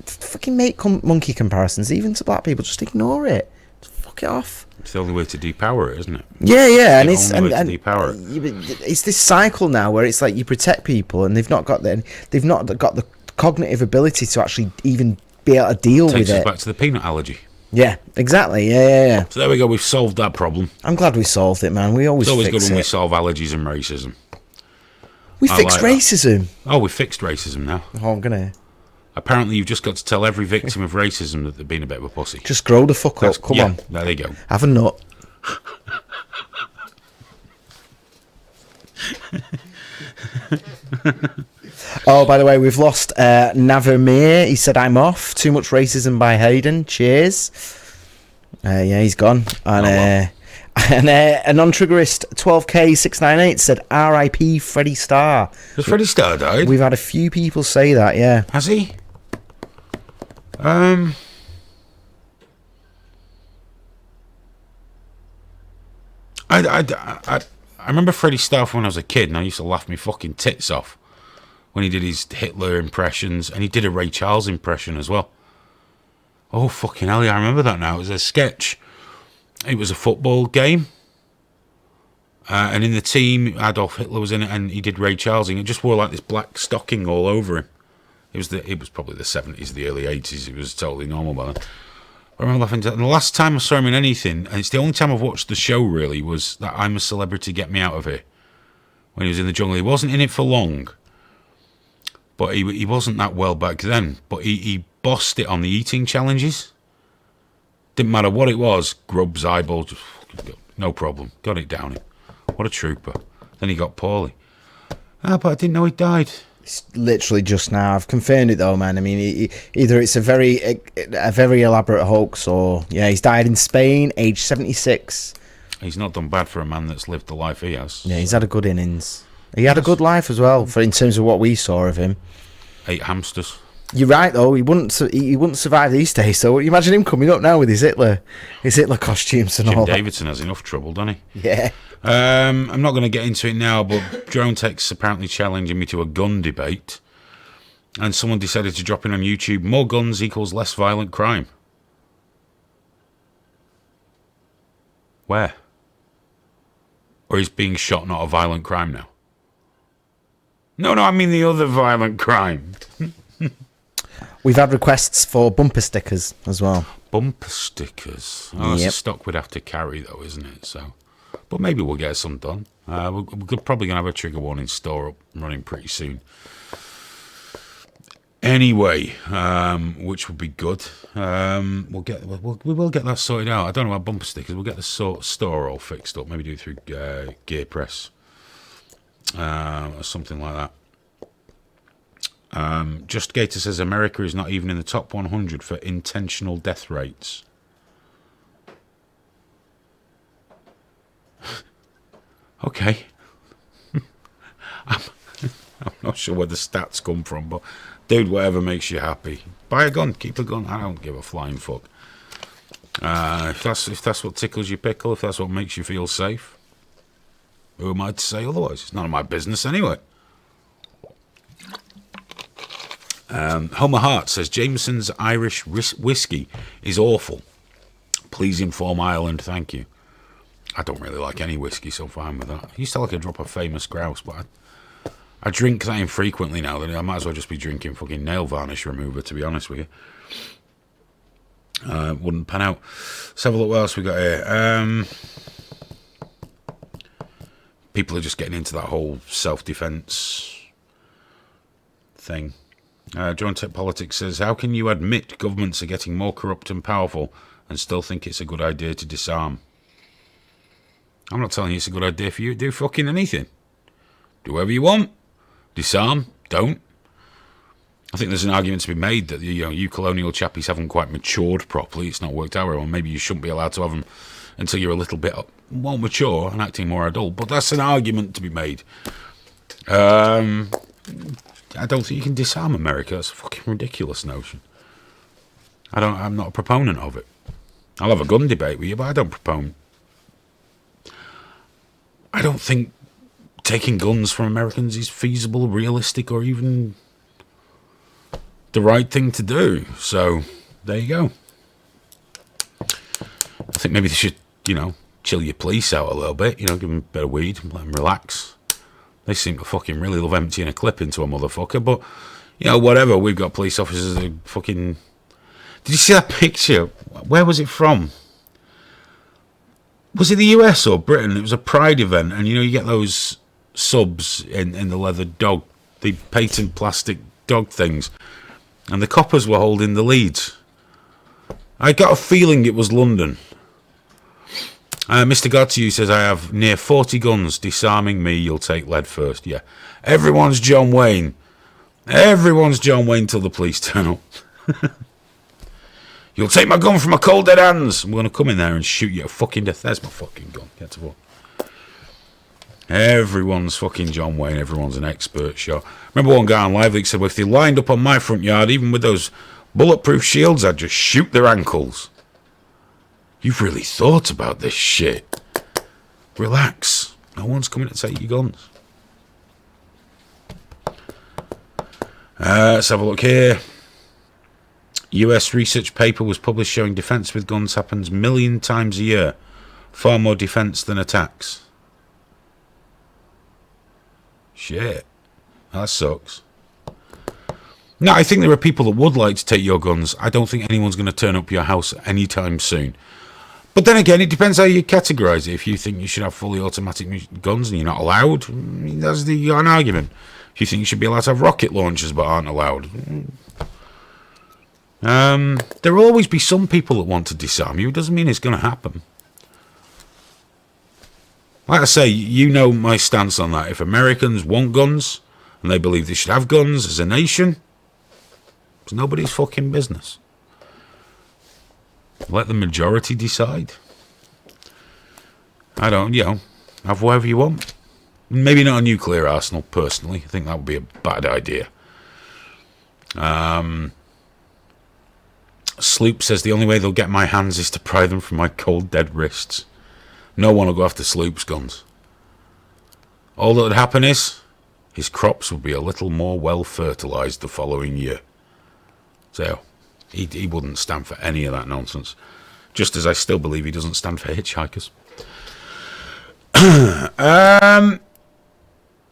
S4: fucking make monkey comparisons, even to black people. Just ignore it. Just fuck it off.
S1: It's the only way to depower it, isn't it?
S4: Yeah, and
S1: The
S4: it's
S1: only way
S4: and
S1: to depower it.
S4: it's this cycle now where it's like you protect people, and they've not got the cognitive ability to actually even be able to deal
S1: Takes
S4: with
S1: us
S4: it.
S1: back to the peanut allergy.
S4: Yeah, exactly. Yeah.
S1: So there we go. We've solved that problem.
S4: I'm glad we solved it, man. We always
S1: It's always
S4: fix
S1: good when we
S4: it.
S1: solve allergies and racism.
S4: We
S1: I
S4: fixed
S1: like that.
S4: racism.
S1: Oh, we fixed racism now.
S4: Oh, I'm gonna
S1: Apparently, you've just got to tell every victim of racism that they've been a bit of a pussy.
S4: just grow the fuck up. Come
S1: yeah,
S4: on,
S1: there you go.
S4: have a nut. Oh, by the way, we've lost Navamir. He said, "I'm off. Too much racism by Hayden. Cheers." Yeah, he's gone. And a non-triggerist 12K698 said, "R.I.P. Freddie Starr."
S1: Has Freddie Starr died?
S4: We've had a few people say that. Yeah.
S1: Has he? I remember Freddie Starr from when I was a kid, and I used to laugh my fucking tits off when he did his Hitler impressions, and he did a Ray Charles impression as well. Oh, fucking hell, yeah, I remember that now. It was a sketch. It was a football game. And in the team, Adolf Hitler was in it, and he did Ray Charles, and he just wore like this black stocking all over him. It was probably the 70s, the early 80s. It was totally normal by then. I remember laughing. And the last time I saw him in anything, and it's the only time I've watched the show really, was that I'm a Celebrity, Get Me Out of Here. When he was in the jungle, he wasn't in it for long, but he wasn't that well back then. But he bossed it on the eating challenges. Didn't matter what it was, grubs, eyeball, just no problem. Got it down him. What a trooper. Then he got poorly. But I didn't know he died.
S4: It's literally just now. I've confirmed it though, man. I mean, either it's a very elaborate hoax, or he's died in Spain, age 76.
S1: He's not done bad for a man that's lived the life he has.
S4: Yeah, he's had a good innings. He had a good life as well, in terms of what we saw of him.
S1: 8 hamsters.
S4: You're right though. He wouldn't survive these days. So you imagine him coming up now with his Hitler costumes and
S1: Jim
S4: all that.
S1: Davidson has enough trouble, doesn't he?
S4: Yeah.
S1: I'm not going to get into it now, but Drone Tech's apparently challenging me to a gun debate, and someone decided to drop in on YouTube, more guns equals less violent crime. Where? Or is being shot not a violent crime now? No, I mean the other violent crime.
S4: We've had requests for bumper stickers as well.
S1: Bumper stickers. Oh, that's a
S4: Yep.
S1: stock we'd have to carry, though, isn't it? So, but maybe we'll get some done. We're probably going to have a trigger warning store up and running pretty soon. Anyway, which would be good. We will get that sorted out. I don't know about bumper stickers. We'll get the store all fixed up. Maybe do it through Gear Press or something like that. Just Gator says America is not even in the top 100 for intentional death rates. Okay. I'm not sure where the stats come from, but dude, whatever makes you happy. Buy a gun, keep a gun. I don't give a flying fuck. If that's what tickles your pickle, if that's what makes you feel safe, who am I to say otherwise? It's none of my business anyway. Homer Hart says Jameson's Irish whiskey is awful. Please inform Ireland, thank you. I don't really like any whiskey, so fine with that. I used to like a drop of Famous Grouse, but I drink that infrequently now. That I might as well just be drinking fucking nail varnish remover, to be honest with you. Wouldn't pan out. Let's have a look what else we got here. People are just getting into that whole self-defense thing. John Tech Politics says, how can you admit governments are getting more corrupt and powerful and still think it's a good idea to disarm? I'm not telling you it's a good idea for you to do fucking anything. Do whatever you want. Disarm. Don't. I think there's an argument to be made that you colonial chappies haven't quite matured properly. It's not worked out very well. Maybe you shouldn't be allowed to have them until you're a little bit more mature and acting more adult. But that's an argument to be made. I don't think you can disarm America. That's a fucking ridiculous notion. I'm not a proponent of it. I'll have a gun debate with you, but I don't think taking guns from Americans is feasible, realistic, or even the right thing to do. So there you go. I think maybe they should, chill your police out a little bit, give them a bit of weed and let them relax. They seem to fucking really love emptying a clip into a motherfucker, but, whatever. We've got police officers who fucking... Did you see that picture? Where was it from? Was it the US or Britain? It was a Pride event, and, you get those subs in the leather dog, the patent plastic dog things, and the coppers were holding the leads. I got a feeling it was London. Mr. God to you says, I have near 40 guns. Disarming me, you'll take lead first. Yeah. Everyone's John Wayne. Everyone's John Wayne till the police turn up. You'll take my gun from my cold dead hands. I'm going to come in there and shoot you to fucking death. There's my fucking gun. Get to work. Everyone's fucking John Wayne. Everyone's an expert shot. Remember one guy on Live Leak said, well, if they lined up on my front yard, even with those bulletproof shields, I'd just shoot their ankles. You've really thought about this shit. Relax. No one's coming to take your guns. Let's have a look here. US research paper was published showing defense with guns happens 1 million times a year. Far more defense than attacks. Shit. That sucks. No, I think there are people that would like to take your guns. I don't think anyone's going to turn up your house anytime soon. But then again, it depends how you categorise it. If you think you should have fully automatic guns and you're not allowed, that's an argument. If you think you should be allowed to have rocket launchers but aren't allowed. There will always be some people that want to disarm you. It doesn't mean it's going to happen. Like I say, you know my stance on that. If Americans want guns and they believe they should have guns as a nation, it's nobody's fucking business. Let the majority decide. I don't, have whatever you want. Maybe not a nuclear arsenal, personally. I think that would be a bad idea. Sloop says the only way they'll get my hands is to pry them from my cold dead wrists. No one will go after Sloop's guns. All that would happen is his crops would be a little more well fertilised the following year. So he wouldn't stand for any of that nonsense. Just as I still believe he doesn't stand for hitchhikers.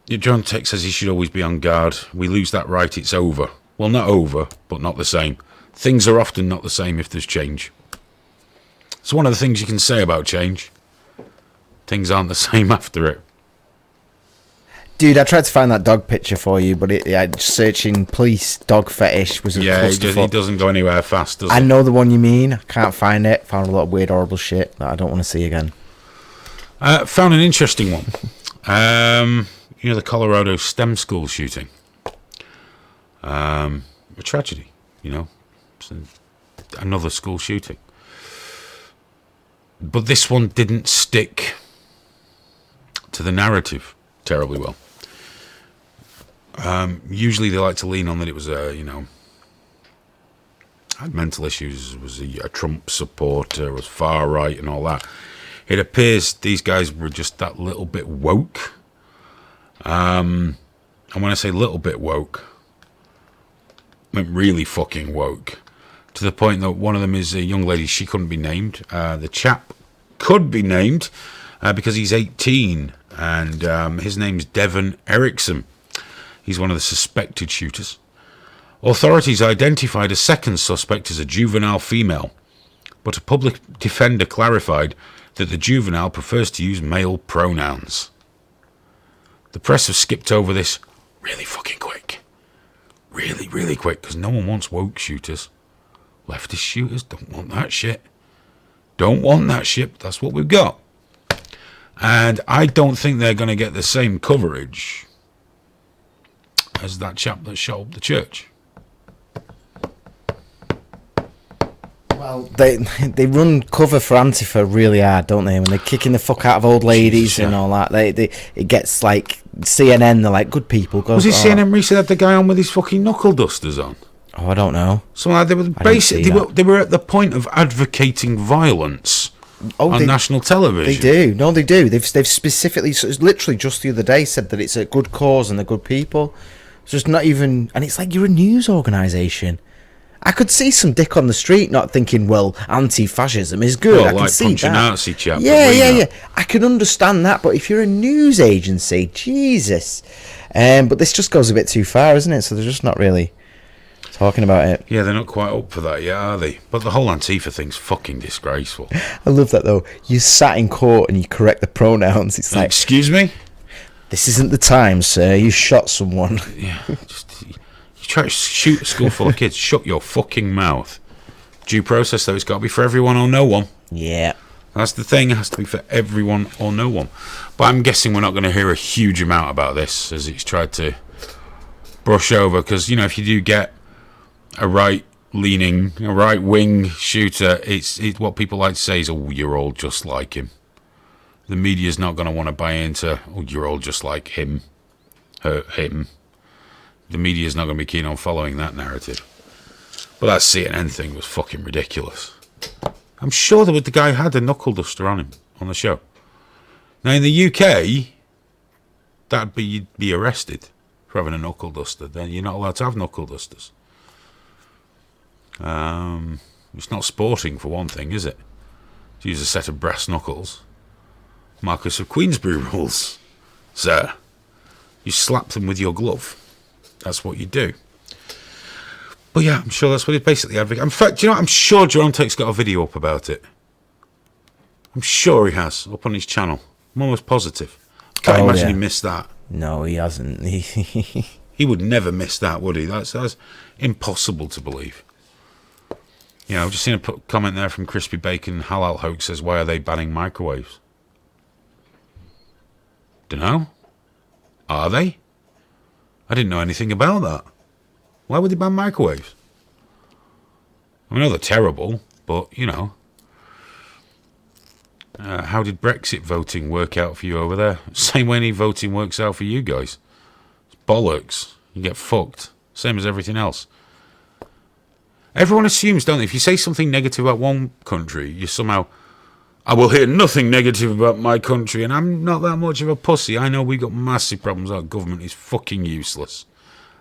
S1: John Tech says he should always be on guard. We lose that right, it's over. Well, not over, but not the same. Things are often not the same if there's change. It's one of the things you can say about change. Things aren't the same after it.
S4: Dude, I tried to find that dog picture for you, but searching police dog fetish was a
S1: clusterfuck. It doesn't go anywhere fast, does it?
S4: I know the one you mean. I can't find it. Found a lot of weird, horrible shit that I don't want to see again.
S1: Found an interesting one. The Colorado STEM school shooting. A tragedy, It's another school shooting. But this one didn't stick to the narrative terribly well. Usually they like to lean on that it was had mental issues, was a Trump supporter, was far right and all that. It appears these guys were just that little bit woke. And when I say little bit woke, I mean really fucking woke. To the point that one of them is a young lady, she couldn't be named. The chap could be named because he's 18 and his name's Devon Erickson. He's one of the suspected shooters. Authorities identified a second suspect as a juvenile female, but a public defender clarified that the juvenile prefers to use male pronouns. The press have skipped over this really fucking quick. Really, really quick, because no one wants woke shooters. Leftist shooters don't want that shit. Don't want that shit. That's what we've got. And I don't think they're going to get the same coverage as that chap that shot up the church.
S4: Well, they run cover for Antifa really hard, don't they? When they're kicking the fuck out of old ladies and all that, it gets like CNN. They're like, good people. Was
S1: it CNN recently had the guy on with his fucking knuckle dusters on?
S4: Oh, I don't know.
S1: So they were basically they were at the point of advocating violence on national television.
S4: They do. No, they do. They've specifically, so it's literally just the other day, said that it's a good cause and they're good people. It's just not even, and it's like you're a news organisation. I could see some dick on the street not thinking, well, anti-fascism is good.
S1: Well,
S4: I can
S1: like
S4: see
S1: punch a
S4: that.
S1: Nazi chap.
S4: Yeah. I can understand that, but if you're a news agency, Jesus. But this just goes a bit too far, isn't it? So they're just not really talking about it.
S1: Yeah, they're not quite up for that yet, are they? But the whole Antifa thing's fucking disgraceful.
S4: I love that, though. You sat in court and you correct the pronouns. It's like,
S1: excuse me?
S4: this isn't the time, sir. You shot someone.
S1: Yeah, you try to shoot a school full of kids. Shut your fucking mouth. Due process, though, it's got to be for everyone or no one.
S4: Yeah.
S1: That's the thing. It has to be for everyone or no one. But I'm guessing we're not going to hear a huge amount about this as it's tried to brush over. Because, if you do get a right-wing shooter, it's what people like to say is, oh, you're all just like him. The media's not going to want to buy into, oh, you're all just like him. Him. The media's not going to be keen on following that narrative. But that CNN thing was fucking ridiculous. I'm sure the guy had a knuckle duster on him on the show. Now in the UK, you'd be arrested for having a knuckle duster. Then you're not allowed to have knuckle dusters. It's not sporting for one thing, is it? To use a set of brass knuckles. Marquis of Queensberry rules, sir. You slap them with your glove. That's what you do. But yeah, I'm sure that's what he's basically advocating. In fact, I'm sure Jerome Take's got a video up about it. I'm sure he has, up on his channel. I'm almost positive. I can't imagine he missed that.
S4: No, he hasn't.
S1: He would never miss that, would he? That's impossible to believe. I've just seen a comment there from Crispy Bacon. Halal Hoax says, why are they banning microwaves? Dunno. Are they? I didn't know anything about that. Why would they ban microwaves? I know they're terrible, but, how did Brexit voting work out for you over there? Same way any voting works out for you guys. It's bollocks. You get fucked. Same as everything else. Everyone assumes, don't they? If you say something negative about one country, you somehow, I will hear nothing negative about my country, and I'm not that much of a pussy. I know we've got massive problems. Our government is fucking useless.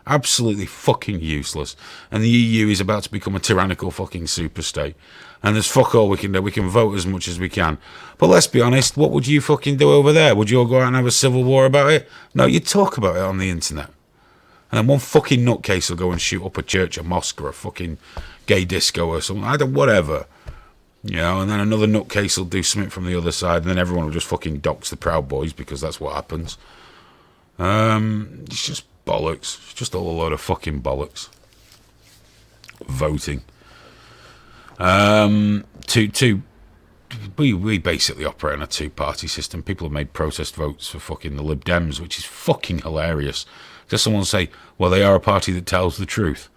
S1: Absolutely fucking useless. And the EU is about to become a tyrannical fucking superstate. And there's fuck all we can do. We can vote as much as we can. But let's be honest, what would you fucking do over there? Would you all go out and have a civil war about it? No, you'd talk about it on the internet. And then one fucking nutcase will go and shoot up a church, a mosque, or a fucking gay disco or something. Whatever. And then another nutcase will do something from the other side, and then everyone will just fucking dox the Proud Boys because that's what happens. It's just bollocks. It's just all a load of fucking bollocks. Voting. We basically operate on a two-party system. People have made protest votes for fucking the Lib Dems, which is fucking hilarious. Does someone say, well, they are a party that tells the truth?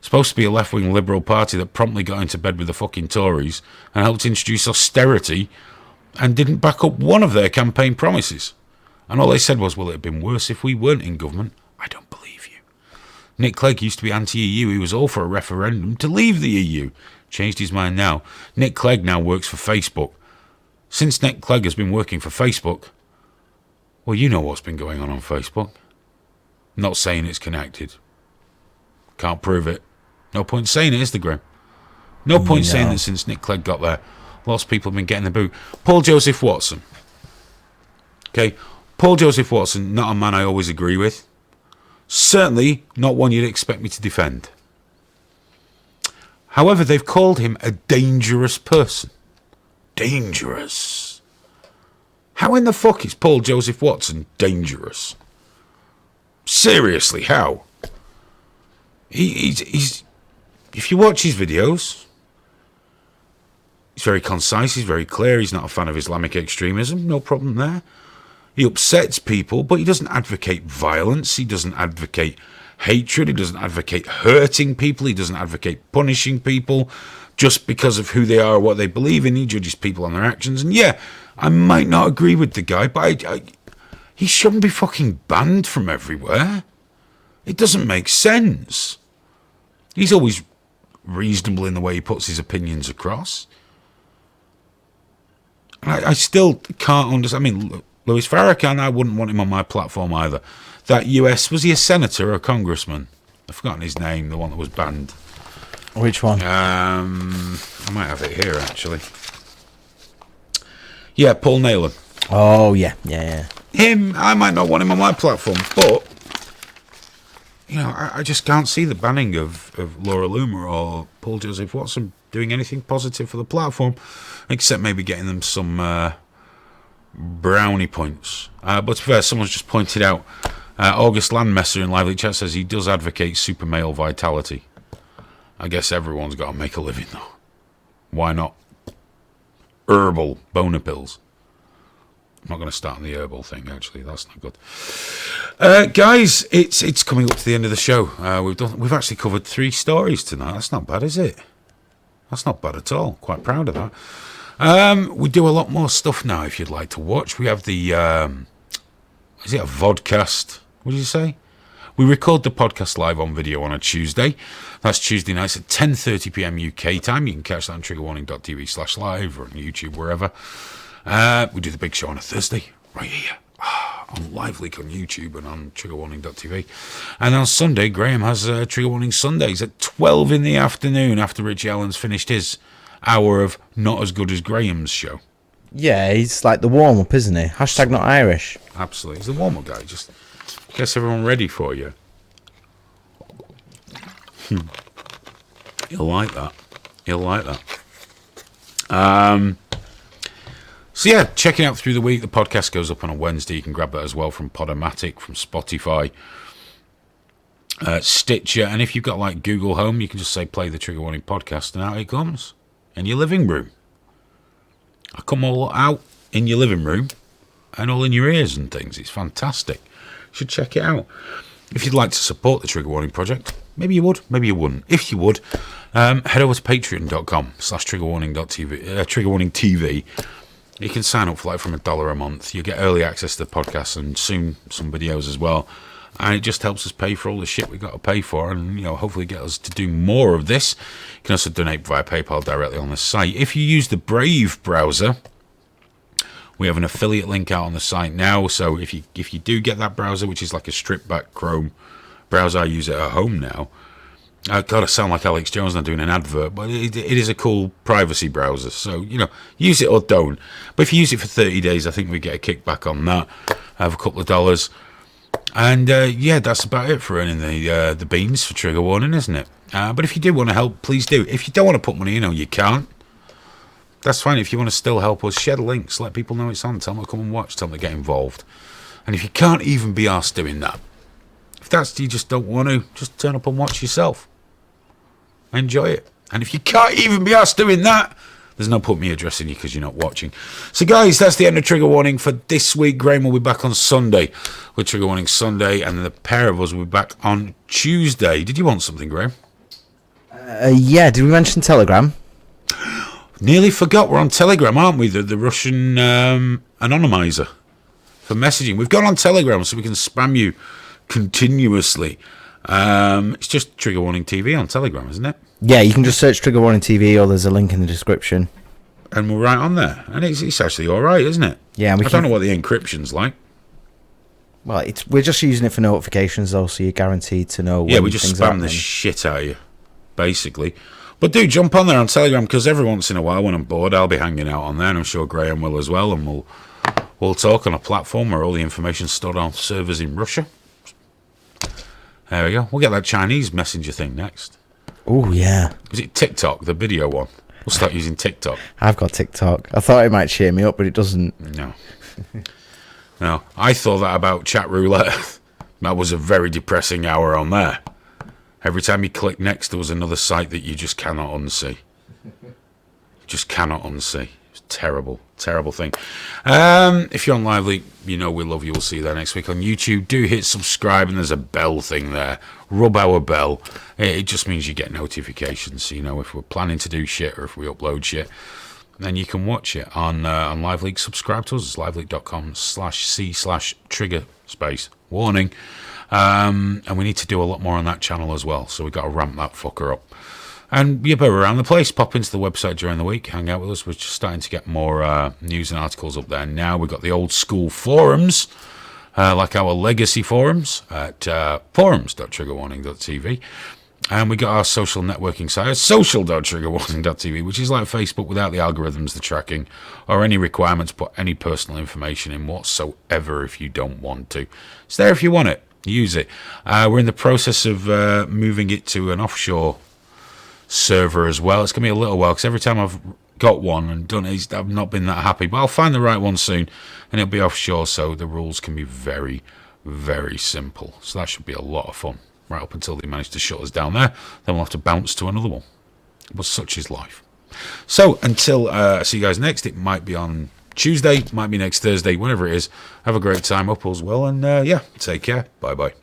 S1: Supposed to be a left-wing liberal party that promptly got into bed with the fucking Tories and helped introduce austerity and didn't back up one of their campaign promises. And all they said was, well, it'd been worse if we weren't in government. I don't believe you. Nick Clegg used to be anti-EU. He was all for a referendum to leave the EU. Changed his mind now. Nick Clegg now works for Facebook. Since Nick Clegg has been working for Facebook, well, you know what's been going on Facebook. Not saying it's connected. Can't prove it. No point saying it, is there, Graham? No point saying that since Nick Clegg got there, lots of people have been getting the boot. Paul Joseph Watson. Okay, Paul Joseph Watson, not a man I always agree with. Certainly not one you'd expect me to defend. However, they've called him a dangerous person. Dangerous. How in the fuck is Paul Joseph Watson dangerous? Seriously, how? He's if you watch his videos, he's very concise, he's very clear, he's not a fan of Islamic extremism, no problem there. He upsets people, but he doesn't advocate violence, he doesn't advocate hatred, he doesn't advocate hurting people, he doesn't advocate punishing people just because of who they are or what they believe in. He judges people on their actions, and yeah, I might not agree with the guy, but he shouldn't be fucking banned from everywhere. It doesn't make sense. He's always reasonable in the way he puts his opinions across. I still can't understand. I mean, Louis Farrakhan, I wouldn't want him on my platform either. That US, was he a senator or a congressman? I've forgotten his name, the one that was banned.
S4: Which one?
S1: I might have it here, actually. Yeah, Paul Neyland.
S4: Oh, yeah.
S1: Him, I might not want him on my platform, but, you know, I just can't see the banning of Laura Loomer or Paul Joseph Watson doing anything positive for the platform, except maybe getting them some brownie points. But to be fair, someone's just pointed out, August Landmesser in Lively Chat says he does advocate super male vitality. I guess everyone's got to make a living, though. Why not? Herbal boner pills. I'm not going to start on the herbal thing, actually. That's not good. Guys, it's coming up to the end of the show. We've actually covered 3 stories tonight. That's not bad, is it? That's not bad at all. Quite proud of that. We do a lot more stuff now if you'd like to watch. We have the... is it a vodcast? What did you say? We record the podcast live on video on a Tuesday. That's Tuesday nights at 10:30pm UK time. You can catch that on triggerwarning.tv/live or on YouTube, wherever. We do the big show on a Thursday, right here, on Live Leak on YouTube and on triggerwarning.tv. And on Sunday, Graham has Trigger Warning Sundays at 12 in the afternoon after Richie Allen's finished his hour of Not As Good As Graham's show.
S4: Yeah, he's like the warm-up, isn't he? Hashtag not Irish.
S1: Absolutely. He's the warm-up guy. Just gets everyone ready for you. He'll like that. He'll like that. So yeah, check it out through the week. The podcast goes up on a Wednesday. You can grab that as well from Podomatic, from Spotify, Stitcher, and if you've got like Google Home, you can just say play the Trigger Warning podcast, and out it comes in your living room. I come all out in your living room and all in your ears and things. It's fantastic. You should check it out. If you'd like to support the Trigger Warning Project, maybe you would, maybe you wouldn't. If you would, head over to patreon.com/triggerwarning.tv. You can sign up for like from $1 a month. You get early access to the podcast and soon some videos as well. And it just helps us pay for all the shit we've got to pay for, and, you know, hopefully get us to do more of this. You can also donate via PayPal directly on the site. If you use the Brave browser, we have an affiliate link out on the site now. So if you do get that browser, which is like a stripped back Chrome browser, I use it at home now. God, I sound like Alex Jones now doing an advert, but it is a cool privacy browser. So, you know, use it or don't. But if you use it for 30 days, I think we get a kickback on that. I have a couple of dollars. And, yeah, that's about it for earning the beans for Trigger Warning, isn't it? But if you do want to help, please do. If you don't want to put money in, or you can't, that's fine. If you want to still help us, share the links. Let people know it's on. Tell them to come and watch. Tell them to get involved. And if you can't even be asked doing that, if that's you just don't want to, just turn up and watch yourself. Enjoy it. And if you can't even be asked doing that, there's no point me addressing you because you're not watching. So, guys, that's the end of Trigger Warning for this week. Graham will be back on Sunday with Trigger Warning Sunday, and the pair of us will be back on Tuesday. Did you want something, Graham?
S4: Yeah, did we mention Telegram?
S1: Nearly forgot. We're on Telegram, aren't we? The Russian anonymizer for messaging. We've gone on Telegram so we can spam you continuously. It's just Trigger Warning TV on Telegram, isn't it?
S4: Yeah, you can just search Trigger Warning TV, or there's a link in the description.
S1: And we're right on there. And it's actually all right, isn't it?
S4: Yeah,
S1: I don't know what the encryption's like.
S4: Well, we're just using it for notifications, though, so you're guaranteed to know when
S1: Yeah, we just
S4: things
S1: spam
S4: happen.
S1: the shit out of you, basically. But do jump on there on Telegram, because every once in a while when I'm bored, I'll be hanging out on there, and I'm sure Graham will as well, and we'll talk on a platform where all the information's stored on servers in Russia. There we go. We'll get that Chinese messenger thing next.
S4: Oh, yeah.
S1: Was it TikTok, the video one? We'll start using TikTok.
S4: I've got TikTok. I thought it might cheer me up, but it doesn't.
S1: No. No. I thought that about chat roulette. That was a very depressing hour on there. Every time you click next, there was another site that you just cannot unsee. Just cannot unsee. It's terrible. Terrible thing. If you're on Lively, you know we love you. We'll see you there next week on YouTube. Do hit subscribe, and there's a bell thing there. Rub our bell. It just means you get notifications, so you know if we're planning to do shit or if we upload shit. Then you can watch it on LiveLeak. Subscribe to us. It's liveleak.com/c/trigger space warning. And we need to do a lot more on that channel as well, so we've got to ramp that fucker up. And you're around the place. Pop into the website during the week, hang out with us. We're just starting to get more news and articles up there now. We've got the old school forums, like our legacy forums at forums.triggerwarning.tv. And we got our social networking site at social.triggerwarning.tv, which is like Facebook without the algorithms, the tracking, or any requirement to put any personal information in whatsoever if you don't want to. It's there if you want it. Use it. We're in the process of moving it to an offshore server as well. It's going to be a little while because every time I've got one and done it, I've not been that happy. But I'll find the right one soon, and it'll be offshore, so the rules can be very, very simple. So that should be a lot of fun. Right up until they manage to shut us down there, then we'll have to bounce to another one. But such is life. So until I see you guys next, it might be on Tuesday, might be next Thursday, whenever it is. Have a great time up as well, and yeah, take care. Bye bye.